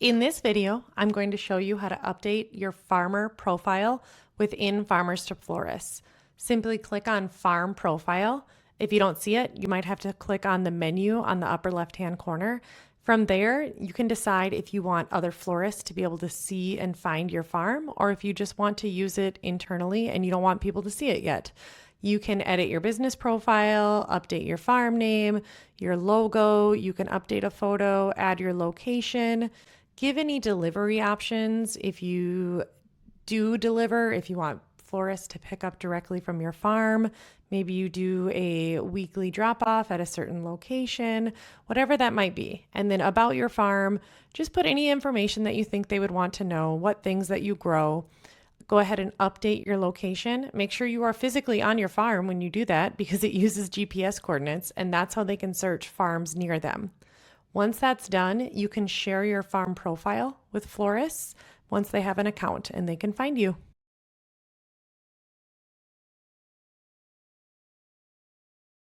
In this video, I'm going to show you how to update your farmer profile within Farmers to Florists. Simply click on Farm Profile. If you don't see it, you might have to click on the menu on the upper left-hand corner. From there, you can decide if you want other florists to be able to see and find your farm, or if you just want to use it internally and you don't want people to see it yet. You can edit your business profile, update your farm name, your logo, you can update a photo, add your location, give any delivery options if you do deliver, if you want florists to pick up directly from your farm. Maybe you do a weekly drop off at a certain location, whatever that might be. And then about your farm, just put any information that you think they would want to know, what things that you grow. Go ahead and update your location. Make sure you are physically on your farm when you do that because it uses GPS coordinates, and that's how they can search farms near them. Once that's done, you can share your farm profile with florists once they have an account and they can find you.